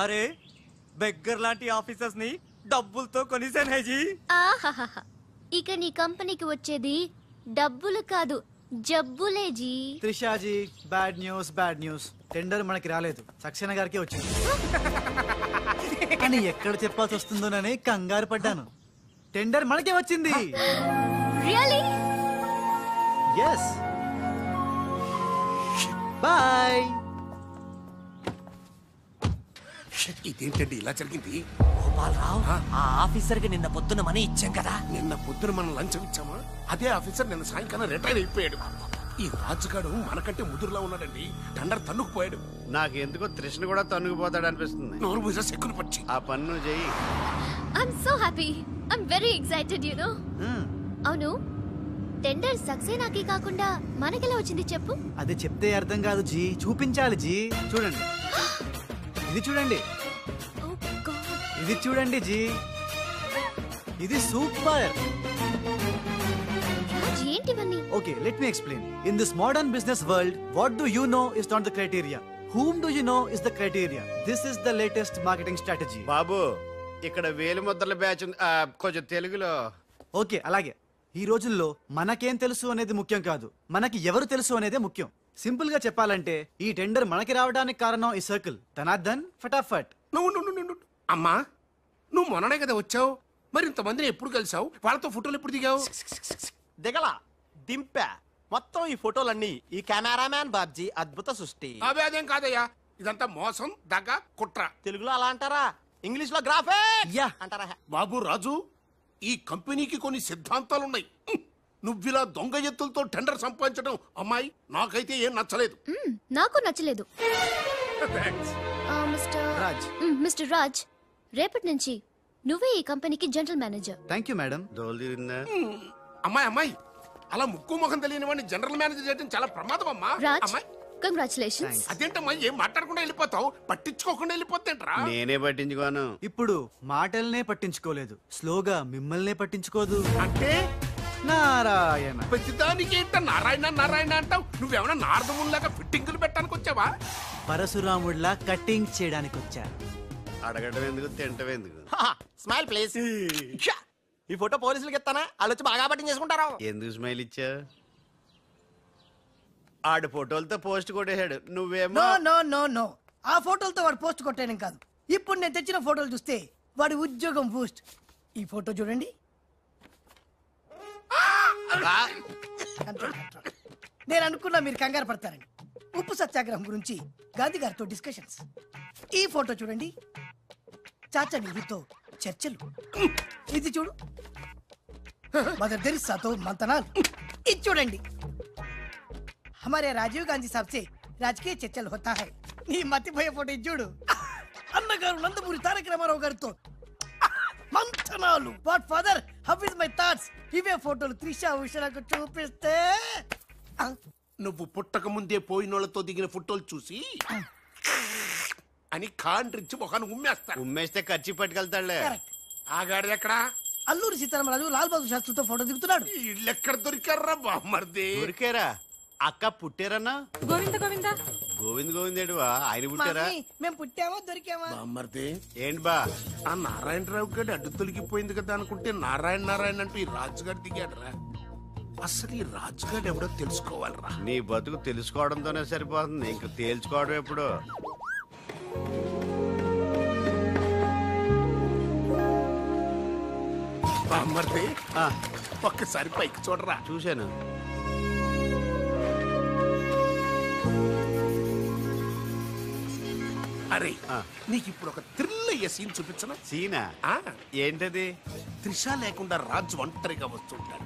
అరే బెగ్గర్ లాంటి ఆఫీసర్స్ ని డబ్బులతో కొనిసాను హేజీ. ఆహాహా, ఇక నీ కంపెనీకి వచ్చేది డబ్బులు కాదు జబ్బులే ji. Trisha ji bad news. Tender మనకి రాలేదు, సక్సేనా గారికి వచ్చింది. అని ఎక్కడ చెప్పాల్సి వస్తుందోనని కంగారు పడ్డాను. టెండర్ మనకే వచ్చింది. రియల్లీ? yes bye. ఇదేంటండి ఇలా జరిగింది? గోపాలరావు, ఆ ఆఫీసర్ కి నిన్న పొద్దున మనీ ఇచ్చాం కదా. నిన్న పొద్దున మనం లంచం ఇచ్చామా? అదే ఆఫీసర్ నిన్న సాయంకాలం రిటైర్ అయిపోయాడు. ఈ రాజుగాడు మనకంటే ముదురులా ఉన్నాడండి. టండర్ తన్నుకుపోయాడు. నాకెందుకో తృష్ణ కూడా తన్నుకుపోతాడు అనిపిస్తుంది. నోరు మూస సెక్కులు పచ్చి ఆ పన్ను చెయ్యి. I'm so happy. I'm very excited, you know. అవును, టెండర్ సక్సేనాకి కాకుండా మనకెలా వచ్చింది చెప్పు? అది చెప్తే అర్థం కాదు జీ, చూపించాలి జీ. చూడండి, ఇది చూడండి, ఇది చూడండి జీ, ఇది super. ఏంటివన్నీ? Okay, let me explain. In this modern business world, what do you know is not the criteria. Whom do you know is the criteria. This is the latest marketing strategy. బాబు, ఇక్కడ వేలు ముద్రల batch ఉంది. కొంచెం తెలుగులో. Okay, అలాగే. ఈ రోజుల్లో మనకేం తెలుసు అనేది ముఖ్యం కాదు, మనకి ఎవరు తెలుసు అనేదే ముఖ్యం. సింపుల్ గా చెప్పాలంటే ఈ టెండర్ మనకి రావడానికి కారణం ఈ సర్కిల్. ధనార్దన్ ఫటాఫట్. నువ్వు అమ్మా, నువ్వు మొన్ననే కదా వచ్చావు. మరి ఇంతమందిని ఎప్పుడు కలిసావు? వాళ్ళతో ఫోటోలు ఎప్పుడు దిగావు? దిగలా, దింపా. మొత్తం ఈ ఫోటోలన్నీ ఈ కెమెరామ్యాన్ బాబ్జీ అద్భుత సృష్టి. అవే అదేం కాదయ్యా, ఇదంతా మోసం, దగ్గ, కుట్ర. తెలుగులో అలా అంటారా? ఇంగ్లీష్ లో గ్రాఫే అంటారా? బాబు రాజు, ఈ కంపెనీకి కొన్ని సిద్ధాంతాలున్నాయి. నువ్విలా దొంగ ఎత్తులతో టెండర్ సంపాదించడం అమ్మాయి నాకైతే ఏం నచ్చలేదు. నాకు నచ్చలేదు. మిస్టర్ రాజ్, రేపటి నుంచి నువ్వే ఈ కంపెనీకి general manager. Thank you madam. అమ్మాయి, అలా ముక్కు ముఖం తెలియని వాడిని జనరల్ మేనేజర్ చేయడం చాలా ప్రమాదం అమ్మా. రాజ్, కంగ్రాచులేషన్స్. అదేంటమ్మా, ఏం మాట్లాడకుండా వెళ్ళిపోతావు? పట్టించుకోకుండా వెళ్ళిపోతేంట్రా? నేనే పట్టించుకోను. ఇప్పుడు మాటల్నే పట్టించుకోలేదు, స్లోగా మిమ్మల్నే పట్టించుకోదు అంటే నారాయణ. ప్రతిదానికి ఏంట నారాయణ నారాయణ అంటావు? నువ్వేమన్నా నారదముల్లాగా ఫిట్టింగులు పెట్టడానికి వచ్చావా? పరశురాముడిలా కటింగ్ చేయడానికి వచ్చా. అడగడం ఎందుకు, తింటం ఎందుకు? Smile please. ఈ ఫోటో పోలీసులకి ఇస్తానా? వాళ్ళు వచ్చి బాగా పట్టింగ్ చేసుకుంటారు. ఎందుకు స్మైల్ ఇచ్చా? ఆడు ఫోటోలతో పోస్ట్ కొట్టేశాడు, నువ్వేమో. నో, ఆ ఫోటోలతో వాడు పోస్ట్ కొట్టేయడం కాదు. ఇప్పుడు నేను తెచ్చిన ఫోటోలు చూస్తే వాడి ఉద్యోగం బూస్ట్. ఈ ఫోటో చూడండి. నేను అనుకున్నా మీరు కంగారు పడతారని. ఉప్పు సత్యాగ్రహం గురించి గాంధీ గారితో డిస్కషన్స్. ఈ ఫోటో చూడండి, చాచా నెహ్రూతో చర్చలు. ఇది చూడు, మదర్ తెరిసాతో మంతనాలు. ఇది చూడండి, हमारे राजीव गांधी साहब से राजकीय चर्चल होता है. నీ మతిపోయే ఫోటో ఇది చూడు, అన్నగారు నందమూరి తారక రామారావు గారితో మంతనాలు. What father, how is my thoughts. ఇవే ఫోటోలు త్రిషా ఉషలకు చూపిస్తే నువ్వు పుట్టక ముందే పోయినోళ్లతో దిగిన ఫోటోలు చూసి అని కాండ్రించి మొహాన్ని ఉమ్మేస్తాను. ఉమ్మేస్తే ఖర్చు పట్టుకెళ్తాడులే. ఆగాడు ఎక్కడా? అల్లూరి సీతారామరాజు లాల్ బహదూర్ శాస్త్రితో ఫోటో దిగుతున్నాడు. ఇల్లు ఎక్కడ దొరికారా బామ్మర్ది? దొరికారా? అక్క పుట్టారన్నా? గోవింద గోవింద గోవింద్ గోవిందేడువా? ఆయన పుట్టారా? మేము పుట్టామా దొరికామా? బామ్మర్ది ఏంటి బా, ఆ నారాయణరావు గారి అడ్డు తొలగిపోయింది కదా అనుకుంటే నారాయణ నారాయణ అంటూ ఈ రాజుగారు దిగాడరా. అసలు ఈ రాజుగారు ఎవడో తెలుసుకోవాలరా. నీ బతుకు తెలుసుకోవడంతోనే సరిపోతుంది, ఇంక తేల్చుకోవడం ఎప్పుడు? బామ్మర్ది, ఒక్కసారి పైకి చూడరా. చూశాను. అరే, నీకు ఇప్పుడు ఒక థ్రిల్ అయ్యే సీన్ చూపించను. సీనా? ఏంటది? త్రిష లేకుండా రాజు ఒంటరిగా వస్తుంటాడు.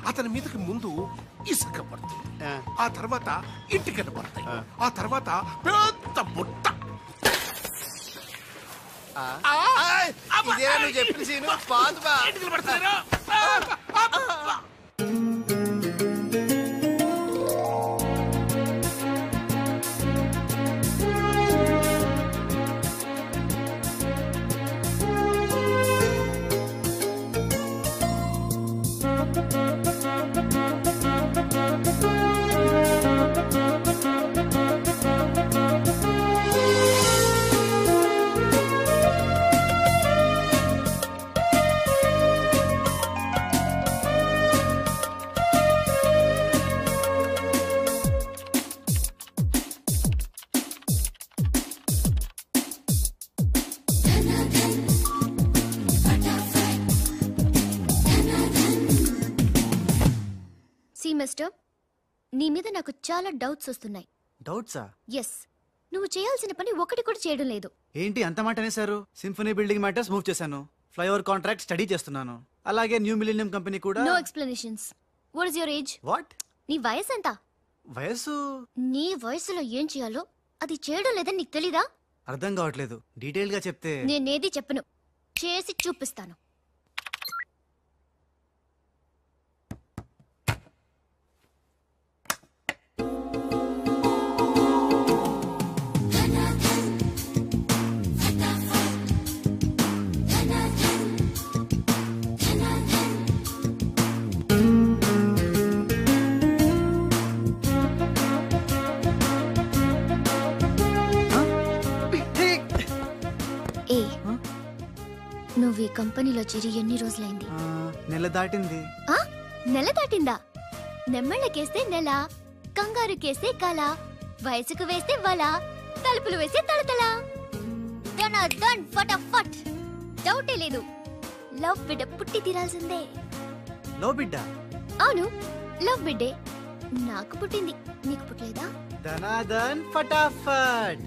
అతని మీదకి ముందు ఇసుక పడుతుంది, ఆ తర్వాత ఇటుకలు పడతాయి, ఆ తర్వాత పెద్ద బుట్ట. ఇదే నువ్వు చెప్పిన సీను. పాదు బా, ఇటుకలు పడతారా? మిస్టర్, నీ మీద నాకు చాలా డౌట్స్ వస్తున్నాయి. డౌట్సా? ఎస్, నువ్వు చేయాల్సిన పని ఒకటి కూడా చేయడం లేదు. ఏంటి అంత మాట అనేసారు? సింఫనీ బిల్డింగ్ మ్యాటర్స్ మూవ్ చేశాను, ఫ్లైఓవర్ కాంట్రాక్ట్ స్టడీ చేస్తున్నాను, అలాగే న్యూ మిలీనియం కంపెనీ కూడా. No explanations. What is your age? What? నీ వయసు ఎంత? వయసు? నీ వయసులో ఏం చేయాలో అది చేయడం లేదని నీకు తెలీదా? అర్థం కావట్లేదు, డీటెయిల్ గా చెప్తే. నేనేది చెప్పను, చేసి చూపిస్తాను. నువ్వు ఈ కంపెనీలో చేరి ఎన్ని రోజులైంది? నెల దాటింది. నెల దాటిందా? నెమ్మళ్ళకేస్తే నెల, కంగారుకేస్తే కల, వయసుకు వేస్తే వల, తలుపులు వేస్తే తడతల. ఫటాఫట్. డౌటే లేదు, లవ్ బిడ్డ పుట్టి తీరాల్సిందే. లవ్ బిడ్డ? అవును, లవ్ బిడ్డే నాకు పుట్టింది, నీకు పుట్టలేదా? ధనాధన్ ఫటాఫట్.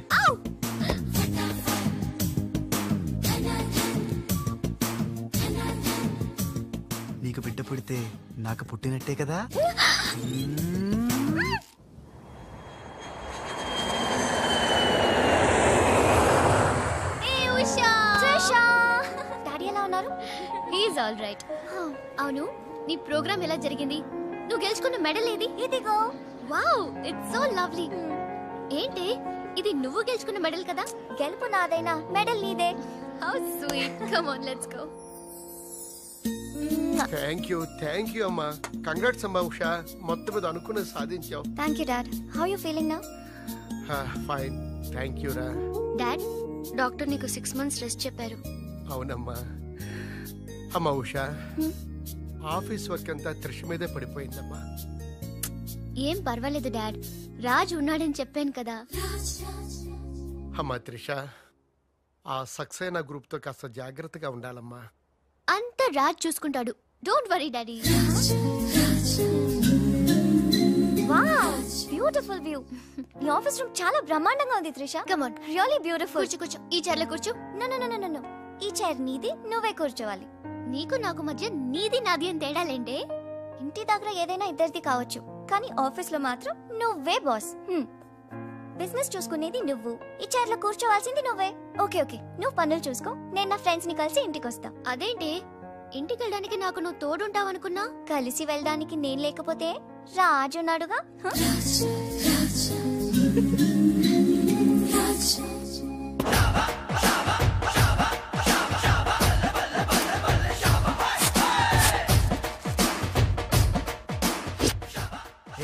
నీకు బిడ్డ పుడితే నాకు పుట్టినట్టే కదా. డాడీ ఎలా ఉన్నారు? He's all right. అవును, నీ ప్రోగ్రామ్ ఎలా జరిగింది? నువ్వు గెలుచుకున్న మెడల్ ఏది? ఇదిగో. Wow, it's so lovely. ఏంటి ఇది, నువ్వు గెలుచుకున్న మెడల్ కదా? గెలుపు నాదైనా మెడల్ నీదే. How sweet. Come on, let's go. Thank you అమ్మా. కంగ్రాట్స్ అమ్మా ఉషా, మొత్తం మీద అనుకున్నది సాధించావు. Thank you dad. How you feeling now? Fine, thank you రా. డాడ్, డాక్టర్ నీకు 6 months రెస్ట్ చెప్పారు. అవునమ్మా. అమ్మా ఉషా, ఆఫీస్ వర్క్ అంతా త్రిష మీదే పడిపోయిందమ్మా. ఏం పర్వాలేదు డాడ్, రాజ్ ఉన్నాడని చెప్పాను కదా. అమ్మా త్రిష, ఆ సక్సేనా గ్రూప్ తో కాస్త జాగ్రత్తగా ఉండాలమ్మా. అంతా రాజ్ చూసుకుంటాడు, don't worry daddy. Wow, beautiful view. ఈ ఆఫీస్ రూమ్ చాలా బ్రహ్మాండంగా ఉంది Trisha. Come on, really beautiful. కూర్చో, ఈ చైర్ లో కూర్చో. నో, ఈ చైర్ నీది, నువ్వే కూర్చోవాలి. నీకు నాకు మధ్య నీది నాది అని తేడాలేంటే? ఇంటి దగ్గర ఏదైనా ఇద్దరిది కావచ్చు, కానీ ఆఫీస్ లో మాత్రం నువ్వే బాస్. బిజినెస్ చూసుకునేది నువ్వు, ఈ చైర్ లో కూర్చోవాల్సింది నువ్వే. ఓకే, నువ్వు పనులు చూసుకో, నేను నా ఫ్రెండ్స్ ని కలిసి ఇంటికి వస్తా. అదేంటి, ఇంటికి వెళ్ళడానికి నాకు నువ్వు తోడుంటావనుకున్నా? కలిసి వెళ్ళడానికి నేను లేకపోతే రాజు ఉన్నాడుగా.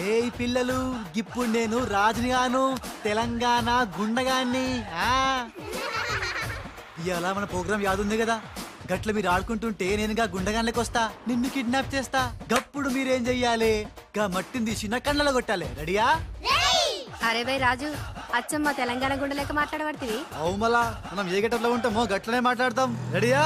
ఏయ్ పిల్లలు, ఇప్పుడు నేను రాజునిగాను, తెలంగాణ గుండగాన్ని. ఇవాళ మన ప్రోగ్రామ్ యాదుంది కదా, గట్ల మీరు ఆడుకుంటుంటే నేనుగా గుండగాన్లకి వస్తా, నిన్ను కిడ్నాప్ చేస్తా. గప్పుడు మీరేం చెయ్యాలి? గా మట్టిని తీసి నా కళ్ళలో కొట్టాలి. రెడీయా? అరే బై రాజు, అచ్చమ్మ తెలంగాణ గుండెలేక మాట్లాడబడుతుంది. అవు మళ్ళా మనం ఏ గట్టలో ఉంటామో గట్లనే మాట్లాడతాం. రెడీయా?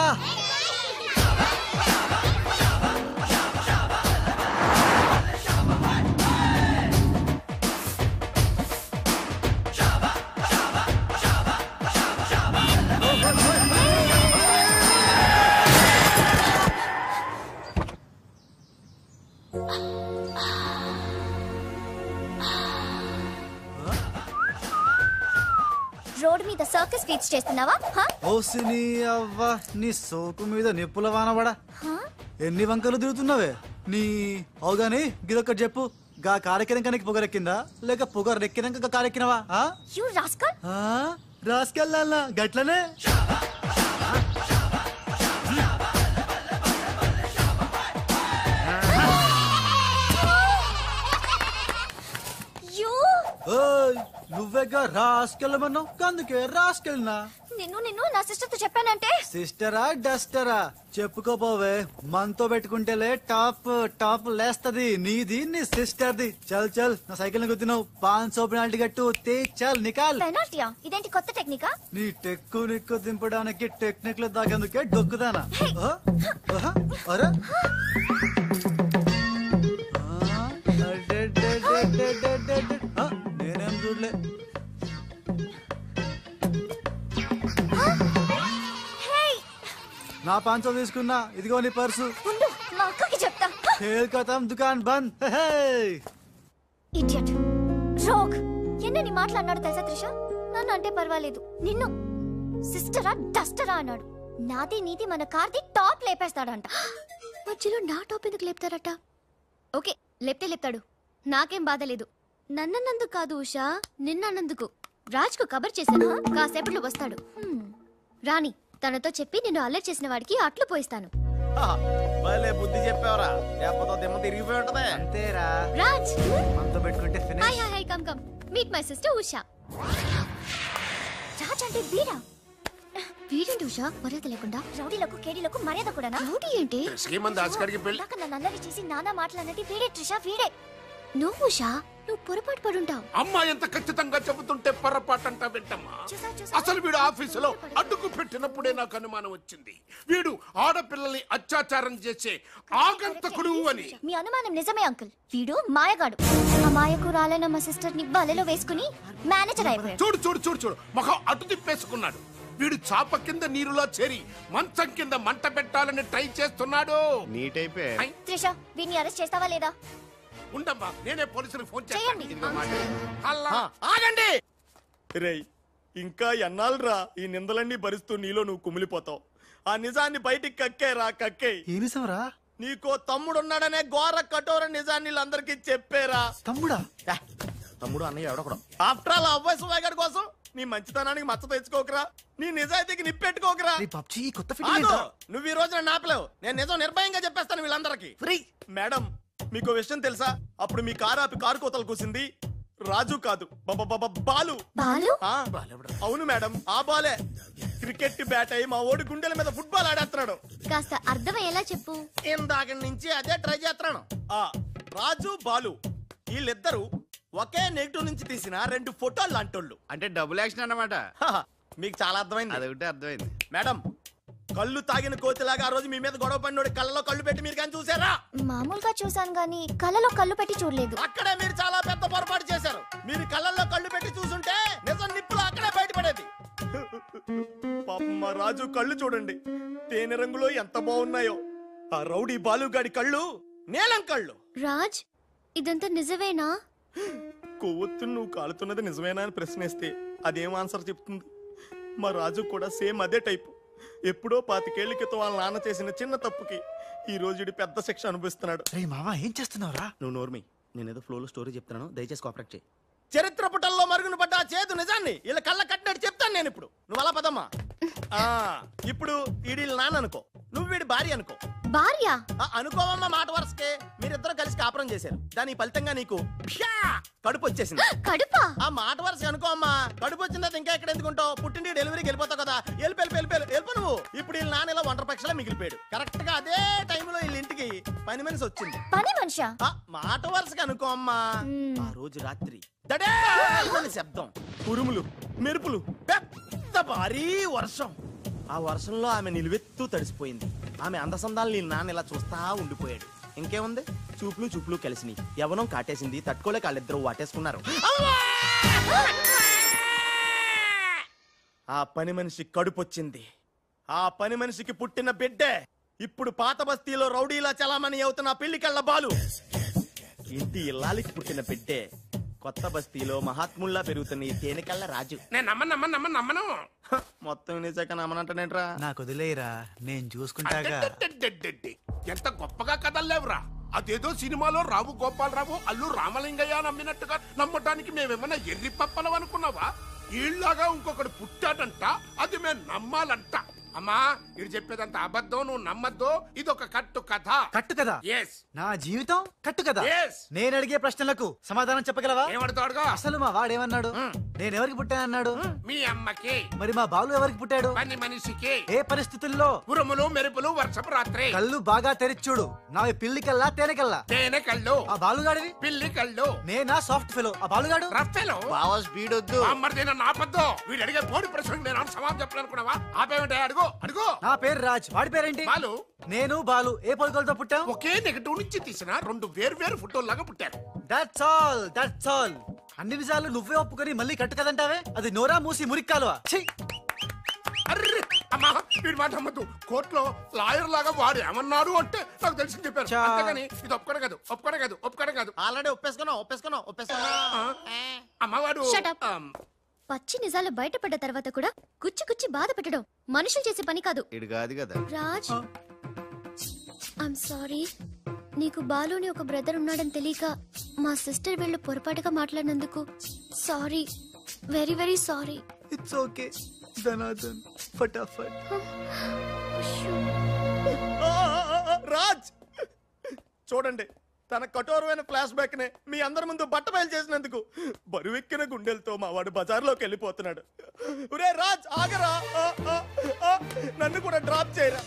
రోడ్ మీద సర్కస్ ఫీట్స్ చేస్తున్నావా? ఓసిని అవ్వ, నీ సోకు మీద నిప్పుల వానబడా. ఎన్ని వంకలు తిరుగుతున్నావే నీ. అవుగాని గిదొక్కటి చెప్పు, గా కారెక్కినాక పొగరెక్కిందా లేక పొగరెక్కినాక కారెక్కినవా? రాసుకెళ్ళాలా గట్లనే. నువ్వేగా రాసుకెళ్ళమన్నావు, అందుకే రాసుకెళ్ళినా. నిన్ను నా సిస్టర్ తో చెప్పానంటే. సిస్టరా డస్టరా చెప్పుకోపోవే, మనతో పెట్టుకుంటేలే టాప్ లేస్తది నీది నీ సిస్టర్ది. చల్ నా సైకిల్ గుద్దినావు, 500 పెనాల్టీ కట్టు. చల్ నికాల్. పెనాల్టీయా? ఇదేంటి కొత్త టెక్నికా? నీ నిక్కు దింపడానికి టెక్నిక్ లో దాకేందుకే డొక్కుదానా? నా పాంచో తీసుకున్నా, ఇదిగో నీ పర్సు. ఉండు, మా అక్కకి చెప్తా. ఖేల్ ఖతం, దుకాన్ బంద్. Idiot, rogue. ఎన్నని మాట్లాడినాడు తెలుసా త్రిష? నన్ను అంటే పర్వాలేదు, నిన్ను సిస్టరా డస్టరా అన్నాడు. నాది నీది మన కార్ది టాప్ లేపేస్తాడంట. మధ్యలో నా టాప్ ఎందుకు లేపుతారట? ఓకే, లేపితే లేపుతాడు, నాకేం బాధ లేదు. నన్నందుకు కాదు ఉషా, నిన్నందుకు. రాజ్కు కబర్ చేశాను, కాసేపట్లో వస్తాడు. రాణి, తనతో చెప్పి నిన్ను అల్లరి చేసిన వాడికి అట్లు పోయిస్తాను. భలే బుద్ధి చెప్పావరా, లేకపోతే దిమ్మ తిరిగిపోయి ఉంటదే. అంతేరా, రాజ్ మనతో పెట్టుకుంటే hi finish. Hi hi, come come, meet my sister Usha. Raj అంటే వీడా? వీడేంటి ఉషా మర్యాద లేకుండా? రౌడీలకు కేడీలకు మర్యాద కూడా. రౌడీ ఏంటి? శ్రీమంత్ దాస్కర్కి పెళ్లి. ఇందాక నన్ను అల్లరి చేసి నానా మాట్లాడినట్టు వీడే ట్రిషా, వీడే. నువ్వు ఉషా, నువ్వు పొరపాటు పడుంటావు. అమ్మా ఎంత ఖచ్చితంగా చెబుతుంటే పొరపాటంట వింటమ్మా. అసలు వీడు ఆఫీసులో అడ్డుకు పెట్టినప్పుడే నాకు అనుమానం వచ్చింది. వీడు ఆడపిల్లల్ని అత్యాచారం చేసే ఆగంతకుడు అని. మీ అనుమానం నిజమే అంకుల్. వీడు మాయగాడు. ఆ మాయకురాలైన మా సిస్టర్ ని బలలో వేసుకుని మేనేజర్ అయిపోయాడు. చూడు చూడు చూడు చూడు, మొహం అటు తిప్పేసుకున్నాడు. వీడు చాప కింద నీరులో చేరి మంచం కింద మంట పెట్టాలని ట్రై చేస్తున్నాడు. నీట్ అయిపోయి ఐ, త్రిష, వీడిని అరెస్ట్ చేస్తావా లేదా? ఉండమ్మా, నేనే పోలీసులకు ఫోన్ చేయండి. చేస్తాను. అల్లా ఆగండి రేయ్, ఇంకా ఎన్నాళ్ళరా ఈ నిందలన్నీ భరిస్తూ నీలో నువ్వు కుమిలిపోతావు. ఆ నిజాన్ని బయటికి కక్కేరా, కక్కే. ఏ నిజంరా? నీకో తమ్ముడున్నాడనే ఘోర కఠోర నిజాన్ని వీళ్ళందరికీ చెప్పేరా. తమ్ముడా? తమ్ముడు అన్నయ్య ఎవడొకడు. ఆఫ్టర్ ఆల్ అవ్వై సువాగడ్ కోసం నీ మంచితనానికి మచ్చ తెచ్చుకోకరా, నీ నిజాయితీకి నిప్పెట్టుకోకరా. పబ్జీ కొత్త ఆగు, ఫిట్టింగ్. నువ్వు ఈ రోజున నాపలేవు. నేను నిజం నిర్భయంగా చెప్పేస్తాను వీళ్ళందరికీ. మేడం, మీకు విషయం తెలుసా? అప్పుడు మీ కారు ఆపి కారు కోతలు కూసింది రాజు కాదు, బాలు. బాలు? ఆ, అవును మేడం, ఆ బాలే క్రికెట్ బ్యాట్ అయి మా ఓడి గుండెల మీద ఫుట్బాల్ ఆడేస్తున్నాడు. కాస్త అర్థమయ్యేలా చెప్పు. ఇందాక నుంచి అదే ట్రై చేస్తున్నాను. ఆ రాజు బాలు వీళ్ళిద్దరూ ఒకే నెగిటివ్ నుంచి తీసిన 2 ఫోటోలు లాంటోళ్ళు. అంటే డబుల్ యాక్షన్ అన్నమాట. మీకు చాలా అర్థమైంది. అదొకటి అర్థమైంది. మేడం, కళ్ళు తాగిన కోతిలాగా ఆ రోజు మీ మీద గొడవ పడినోడి కళ్ళలో కళ్ళు పెట్టి మీరు కానీ చూసారా? మామూలుగా చూసాను గానీ కళ్ళలో కళ్ళు పెట్టి చూడలేదు. అక్కడే మీరు చాలా పెద్ద పొరపాటు చేశారు. మీరు కళ్ళల్లో కళ్ళు పెట్టి చూసుంటే నిజం నిప్పులు అక్కడే బయటపడేది. పాపం మా రాజు కళ్ళు చూడండి, తేనె రంగులో ఎంత బాగున్నాయో. ఆ రౌడీ బాలుగాడి కళ్ళు నీలం కళ్ళు. రాజ్, ఇదంతా నిజమేనా? కొవ్వొత్తు నువ్వు కాలుతున్నది నిజమేనా అని ప్రశ్నిస్తే అదేం ఆన్సర్ చెప్తుంది? మా రాజు కూడా సేమ్ అదే టైపు. ఎప్పుడో 25 ఏళ్ల క్రితం వాళ్ళ నాన్న చేసిన చిన్న తప్పుకి ఈ రోజు పెద్ద శిక్ష అనుభవిస్తున్నాడు. రే మామ, ఏం చేస్తున్నావురా? నువ్వు నోర్మి, నేనేదో ఫ్లోలో స్టోరీ చెప్తున్నాను, దయచేసి కోఆపరేట్ చేయి. చరిత్ర పుటల్లో మరుగున పడ్డ ఆ చేదు నిజాన్ని ఇలా కళ్ళ కట్టినట్టు చెప్తాను నేను ఇప్పుడు. నువ్వు అలా పదమ్మా. ఇప్పుడు ఈడి నాన్న అనుకో, నువ్వు వీడి భార్య అనుకో. భార్య? అనుకోవమ్మా, మాట వరుసకే మీరిద్దరు కలిసి కాపురం చేశారు. దాని ఫలితంగా నీకు కడుపు వచ్చేసింది. కడుపా? ఆ మాట వరుస అనుకో అమ్మా. కడుపు వచ్చిన తర్వాత ఇంకా ఎక్కడ ఎందుకుంటావు? పుట్టింటి డెలివరీకి వెళ్ళిపోతావు కదా. వెళ్ళిపో నువ్వు. ఇప్పుడు వీళ్ళ నాన్న ఇలా ఒంటరి పక్షలా మిగిలిపోయాడు. కరెక్ట్ గా అదే టైంలో వీళ్ళ ఇంటికి పని మనిషి వచ్చింది. పని మనిషా? మాట వరుసగా అనుకో అమ్మా. ఆ రోజు రాత్రి శబ్దం, ఉరుములు, మెరుపులు, పెద్ద భారీ వర్షం. ఆ వర్షంలో ఆమె నిలువెత్తు తడిసిపోయింది. ఆమె అందసందాలు నీ నాన్న ఇలా చూస్తా ఉండిపోయాడు. ఇంకేముంది, చూపులు కలిసినాయి. యవనం కాటేసింది, తట్టుకోలేక వాళ్ళిద్దరూ వాటేసుకున్నారు. ఆ పని మనిషి కడుపొచ్చింది. ఆ పని మనిషికి పుట్టిన బిడ్డే ఇప్పుడు పాత బస్తీలో రౌడీలా చలామణి అవుతున్న పెళ్లికెళ్ళ బాలు. ఇంటి ఇల్లాలికి పుట్టిన బిడ్డే కొత్త బస్తీలో మహాత్ముల్లా పెరుగుతున్న ఈ తేనెకళ్ళ రాజు. నేను నమ్మను. మొత్తం నిజాక నమ్మనంటేనేట్రా? నాకు వదిలేరా, నేను చూసుకుంటాగా. ఎంత గొప్పగా కథలు లేవురా. అదేదో సినిమాలో రావు గోపాలరావు అల్లు రామలింగయ్య నమ్మినట్టుగా నమ్మటానికి మేమేమన్నా ఎర్రి పప్పలం అనుకున్నావా? ఈళ్ళగా ఇంకొకడు పుట్టాడంట, అది మేము నమ్మాలంట. అమ్మా, ఇది చెప్పేదంత అబద్ధం, నువ్వు నమ్మద్దు. ఇదొక కట్టు కథ. కట్టు కదా? ఎస్. నా జీవితం కట్టు కదా? Yes. నేను అడిగే ప్రశ్నలకు సమాధానం చెప్పగలవా? ఏమడతాడుగా? అసలు మా వాడేమన్నాడు? నేను ఎవరికి పుట్టానన్నాడు? మీ అమ్మకి. మరి మా బాలు ఎవరికి పుట్టాడు? పని మనిషికి. ఏ పరిస్థితుల్లో? ఉరుములు మెరుపులు వర్షపు రాత్రి. కళ్ళు బాగా తెరిచూడు. నావి పిల్లి కల్లా తేనె కల్లా? తేనె కళ్ళు. ఆ బాలుగాడివి? పిల్లి కళ్ళు. నేనా సాఫ్ట్ ఫెలో? ఆ బాలుగాడు రఫెలో. బావా స్పీడ్ వద్దు. అమ్మర్దైనా నాపద్దు. వీడు అడిగే పోటీ ప్రశ్నకు నేను సమాధానం చెప్పాలనుకున్నావా? ఆపేమిటే? అడుగు. నా పేరు రాజ్, వాడి పేరేంటి? బాలు. నేను బాలు ఏ పోలికలతో పుట్టాం? ఒకే నెగటివ్ నుంచి తీసిన 2 వేర్వేరు ఫోటోల్లాగా పుట్టారు. That's all. అన్ని నిజాలు నువ్వే ఒప్పుకొని మళ్ళీ కట్టు కదంటావే? అది నోరా మూసి మురిక్కాలువా? వీడి మాట నమ్మద్దు. కోర్టులో లాయర్ లాగా వాడు ఏమన్నాడు అంటే నాకు తెలిసి చెప్పారు. అంతేగాని ఇది ఒప్పుకోనే కాదు. ఆల్రెడీ ఒప్పేసుకున్నావు. అమ్మవాడు Shut up. పచ్చి నిజాలు బయటపడ్డ తర్వాత కూడా గుచ్చి బాధ పెట్టడం మనుషులు చేసే పని కాదు. ఇడు కాదు కదా. Raj, I'm sorry. నీకు బాలుని ఒక బ్రదర్ ఉన్నాడని తెలియక మా సిస్టర్ వీళ్ళు పొరపాటుగా మాట్లాడినందుకు sorry, very very sorry. It's okay ధనాధన్ ఫటాఫట్. రాజ్ చూడండి, తన కఠోరమైన ఫ్లాష్ బ్యాక్ నే మీ అందరి ముందు బట్టబయలు చేసినందుకు బరువెక్కిన గుండెలతో మా వాడు బజార్లోకి వెళ్ళిపోతున్నాడు. ఒరే రాజ్ ఆగరా, నన్ను కూడా డ్రాప్ చేయరా.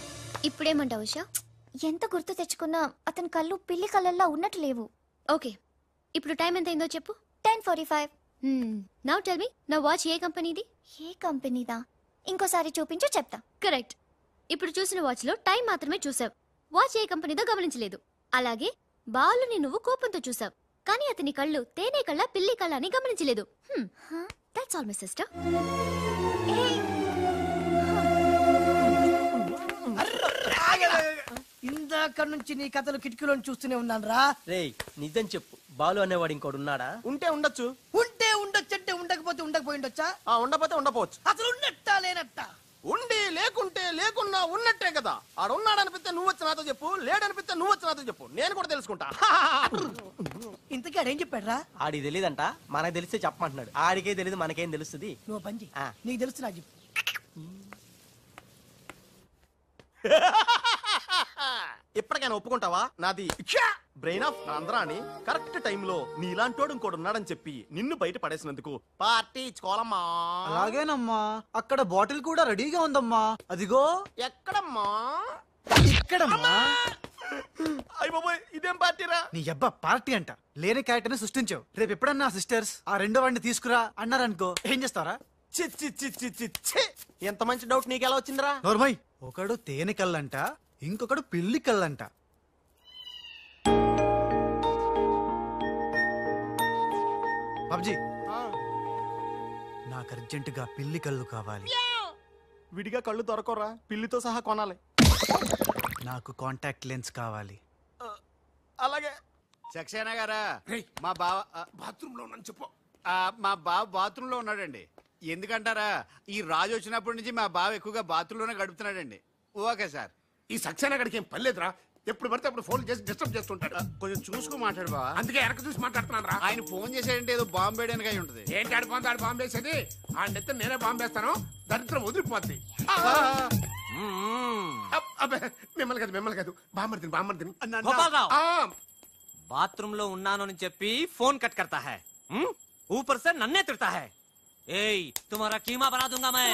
ఇప్పుడేమంటావు ఉషా? ఎంత గుర్తు తెచ్చుకున్నా అతని కళ్ళు పిల్లి కళ్ళల్లో ఉన్నట్టు లేవు. ఓకే, ఇప్పుడు టైం ఎంత అయిందో చెప్పు. 10:45. నౌ టెల్ మీ, నా వాచ్ ఏ కంపెనీది? ఏ కంపెనీదా? ఇంకోసారి చూపించు చెప్తా. కరెక్ట్. ఇప్పుడు చూసిన వాచ్ లో టైం మాత్రమే చూసావు, వాచ్ ఏ కంపెనీదో గమనించలేదు. అలాగే బాలుని నువ్వు కోపంతో చూసావు, కానీ అతని కళ్ళు తేనె కళ్ళ పిల్లి కళ్ళ అని గమనించలేదు. That's all my sister. ఇందాక నుంచి నీ కథలు కిటికీలో చూస్తూనే ఉన్నాను రా. రేయ్ నిజం చెప్పు, బాలు అనేవాడు ఇంకోడు ఉన్నాడా? ఉంటే ఉండొచ్చు, ఉంటే ఉండొచ్చంటే ఉండకపోతే ఉండకపోయి ఉండొచ్చా? ఉండపోతే ఉండపోవచ్చు. అసలు ఉన్నట్టా లేనట్టా? ఉండి లేకుంటే లేకున్నా ఉన్నట్టే కదా. ఆడున్నాడనిపిస్తే నువ్వు వచ్చి నాతో చెప్పు, లేడనిపిస్తే నువ్వు వచ్చి నాతో చెప్పు, నేను కూడా తెలుసుకుంటా. ఇంతకీ ఆడేం చెప్పాడు రా? ఆడికి తెలియదంట, మనకు తెలిస్తే చెప్పమంటున్నాడు. ఆడికే తెలియదు, మనకేం తెలుస్తుంది? నువ్వు పంచి నీకు తెలుసు నాకు చెప్పు. ఇప్పటికైనా ఒప్పుకుంటావా? నాది బ్రెయిన్ ఆఫ్ ఆంధ్రా అని కరెక్ట్ టైంలో నీలాంటోడు ఇంకోటి ఉన్నాడని చెప్పి నిన్ను బయట పడేసినందుకు పార్టీ ఇచ్చుకోవాలమ్మా. అలాగేనమ్మా, అక్కడ బాటిల్ కూడా రెడీగా ఉందమ్మా. అదిగో. ఎక్కడమ్మా? ఇక్కడమ్మా. అయ్య బాబోయ్, ఇదేం పార్టీరా? నీ అబ్బా పార్టీ అంట. లేని క్యారెక్టర్ ని సృష్టించావు. రేపు ఎప్పుడన్నా సిస్టర్స్ ఆ రెండో వాడిని తీసుకురా అన్నారనుకో, ఏం చేస్తారా? చి చి చి చి చి చి. ఎంత మంచి డౌట్ నీకెలా వచ్చిందిరా? నోర్మయ్, ఒకడు తేనె కళ్ళంట, ఇంకొకడు పిల్లి కళ్ళంట. బాబ్జీ, నాకు అర్జెంటుగా పిల్లి కళ్ళు కావాలి. విడిగా కళ్ళు దొరకరా, పిల్లితో సహా కొనాలి. నాకు కాంటాక్ట్ లెన్స్ కావాలి. అలాగే. సక్సేనా గారా, రేయ్, మా బావ బాత్రూమ్ లో ఉన్నాను చెప్పు. మా బావ బాత్రూమ్ లో ఉన్నాడండి. ఎందుకంటారా, ఈ రాజు వచ్చినప్పటి నుంచి మా బావ ఎక్కువగా బాత్రూమ్ లోనే గడుపుతున్నాడండి. Okay sir. ఈ సక్సేనా గడికి ఏం పర్లేదురా, ఎప్పుడు పడితే అప్పుడు ఫోన్ చేసి డిస్టర్బ్ చేస్తుంటాడు. కొంచెం చూసుకో మాట్లాడు బావ. అందుకే వెనక చూసి మాట్లాడుతున్నాను రా. ఆయన ఫోన్ చేసాడంటే ఏదో బాంబు వేయడానికి అయి ఉంటది. ఏంటి ఆడు బాంబు వేసేది? ఆ నెత్త నేనే బాంబు వేస్తాను, దరిద్రం వదిలిపోద్ది. మిమ్మల్ని కాదు బామ్మర్దిని. బాత్రూమ్ లో ఉన్నాను అని చెప్పి ఫోన్ కట్ करता है, ऊपर से नन्हे तिरता है. ఏయ్ तुम्हारा कीमा बना दूंगा मैं.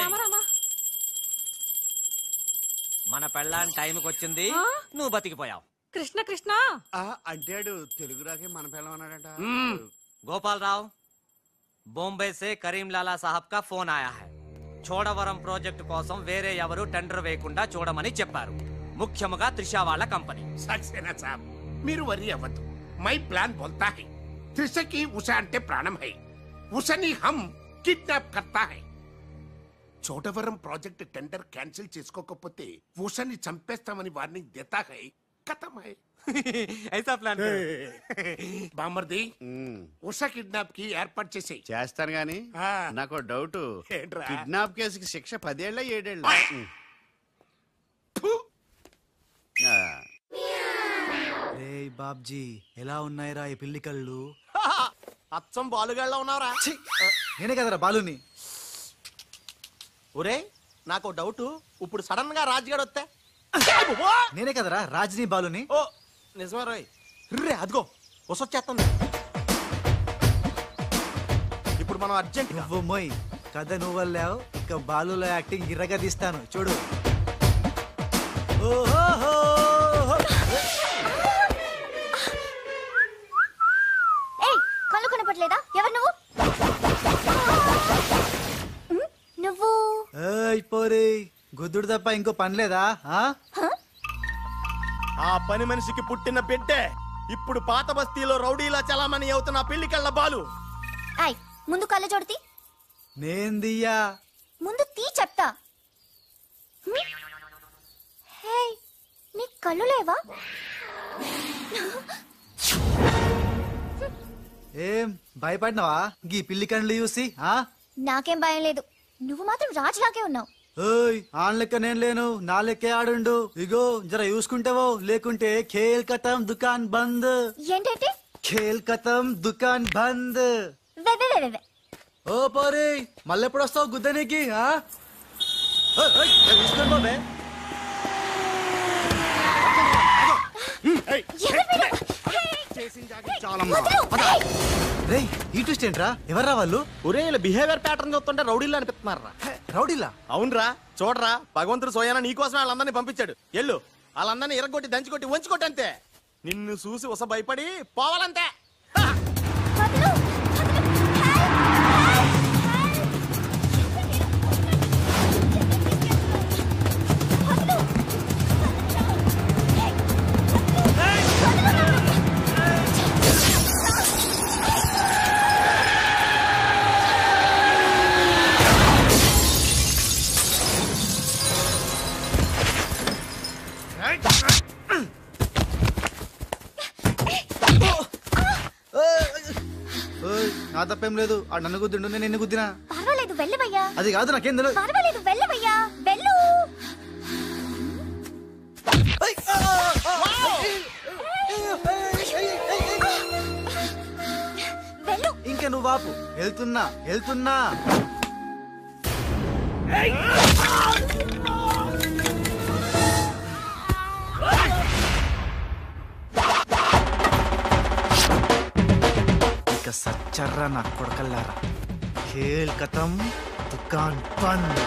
మన పెళ్ళాన్ టైంకి వచ్చింది, నువ్వు బతికిపోయావు. కృష్ణ అంటాడు తెలుగు రాకే మన పిల్లం అన్నాడట. గోపాలరావు, బొంబే సే కరీం లాలా సాహబ్ కా ఫోన్ ఆయా హై. చోడవరం ప్రాజెక్టు కోసం వేరే ఎవరు టెండర్ వేయకుండా చూడమని చెప్పారు, ముఖ్యముగా త్రిష వాళ్ళ కంపెనీ. సక్సేనా సాబ్, మీరు వరి అవ్వద్దు. మై ప్లాన్ బోల్తా హై, త్రిషకి ఉషా అంటే ప్రాణం హై, ఉషని హమ్ కిడ్నాప్ కర్తా హై. చోడవరం ప్రాజెక్ట్ టెండర్ క్యాన్సిల్ చేసుకోకపోతే ఉషని చంపేస్తామని వార్నింగ్ దేతా హై. ఖతం హై. ఐసా ప్లాన్. బామర్ది, ఉషా కిడ్నాప్ కి ఏర్పాటు చేసేయ్. చేస్తాను గాని నాకు డౌట్. ఏంట్రా? కిడ్నాప్ కేసుకి శిక్ష 10 ఏళ్ళ 7 ఏళ్ళ? రేయ్ బాబ్జీ, ఎలా ఉన్నాయిరా ఈ పిల్లి కళ్ళు? అచ్చం బాలుగాళ్ళ ఉన్నావురా. నేనే కదరా బాలుని. ఒరే, నాకు డౌట్. ఇప్పుడు సడన్ గా రాజుగాడు వస్తే? నేనే కదరా రాజ్ని బాలుని. ఓ నిజమే రోయ్. రే అదిగో వసొచ్చేస్తుంది. ఇప్పుడు మనం అర్జెంట్ నువ్వు మొయ్, కథ నువ్వు వెళ్ళావు, ఇక బాలులో యాక్టింగ్ గిర్రగా తీస్తాను చూడు. ఓహో, కళ్ళు కనపట్లేదా? ఎవరు నువ్వు? నువ్వు పోరే, గుద్దుడు తప్ప ఇంకో పని లేదా? ఆ పని మనిషికి పుట్టిన బిడ్డే ఇప్పుడు పాత బస్తీలో రౌడీలా చలామణి అవుతున్న పెళ్లి కళ్ళ బాలు. ముందు కళ్ళ జోడితి. నేను దియ్యా. ముందు తీ చెప్తా. కళ్ళు లేవా? ఏం భయపడినావా గీ పిల్లి కళ్ళు చూసి? నాకేం భయం లేదు, నువ్వు మాత్రం రాజులాగే ఉన్నావు. ఓయ్ ఆన్ లెక్క నేను లేను, నా లెక్కే ఆడుండు. ఇగో జర చూసుకుంటావో, లేకుంటే ఖేల్ ఖతం దుకాన్ బంద్. ఏంటంటే? ఖేల్ ఖతం దుకాన్ బంద్. వే వే వే వే. ఓ పోరి మళ్ళెప్పుడు వస్తావు గుద్దనికి? చూసుకోండి బాబే. రేయ్ ఈ ట్విస్ట్ ఏంట్రా? ఎవర్రా వాళ్ళు? ఒరే ఇలా బిహేవియర్ ప్యాటర్న్ చూస్తుంటే రౌడీలు అనిపిస్తున్నారా? రౌడీలా? అవునరా, చూడరా, భగవంతుడు సోయానా నీకోసం వాళ్ళందరినీ పంపించాడు. ఎల్లు వాళ్ళందరినీ ఇరగొట్టి దంచుకొట్టి వంచుకొట్టి అంతే. నిన్ను చూసి ఉస భయపడి పోవాలంతే. నా తప్పేం లేదు, ఆ నన్ను గుద్దిండు, నేను ఎన్ని గుద్దినా. పర్వాలేదు వెళ్ళవయ్యా. అది కాదు, నాకేం తెలియదు. పర్వాలేదు వెళ్ళవయ్యా, వెళ్ళు. వెళ్ళు. ఇంకా నువ్వు వాపు. వెళ్తున్నా వెళ్తున్నా. ఇక సచ్చర్రా నా కొడకల్లారా. ఖేల్ ఖతం దుకాన్ బంద్.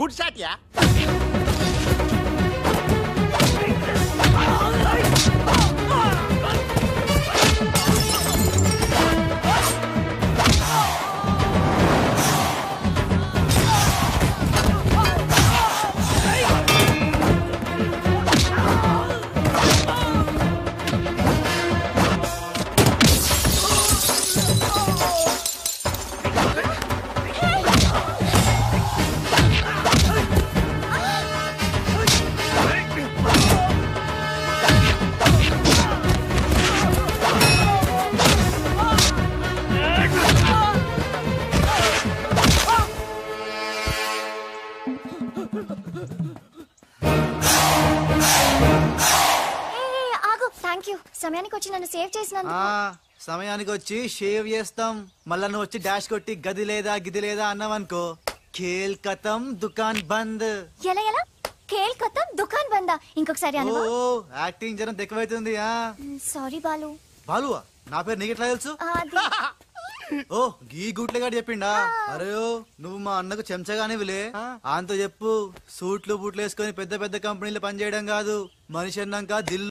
Good shot yeah. సమయానికి వచ్చి నన్ను సేవ్ చేసినందుకు. సమయానికి వచ్చి షేవ్ చేస్తాం. మళ్ళా నువ్వు వచ్చి డాష్ కొట్టి గది లేదా గిది లేదా అన్నావనుకో, ఖేల్ ఖతం దుకాన్ బంద్. ఎలా ఎలా? ఖేల్ ఖతం దుకాన్ బందా? ఇంకొకసారి అనవా? ఓ యాక్టింగ్ జనం ఎక్కువైతుంది. సారీ బాలు. బాలువా? నా పేరు నీకెట్లా తెలుసు? ఓ గీ గుట్లేగాడు చెప్పిండా? అరే నువ్వు మా అన్నకు చెంచగానే విలే. అంత చెప్పు, సూట్లు బూట్లు వేసుకొని పెద్ద పెద్ద కంపెనీలు పనిచేయడం కాదు, మనిషి అన్నాక దిల్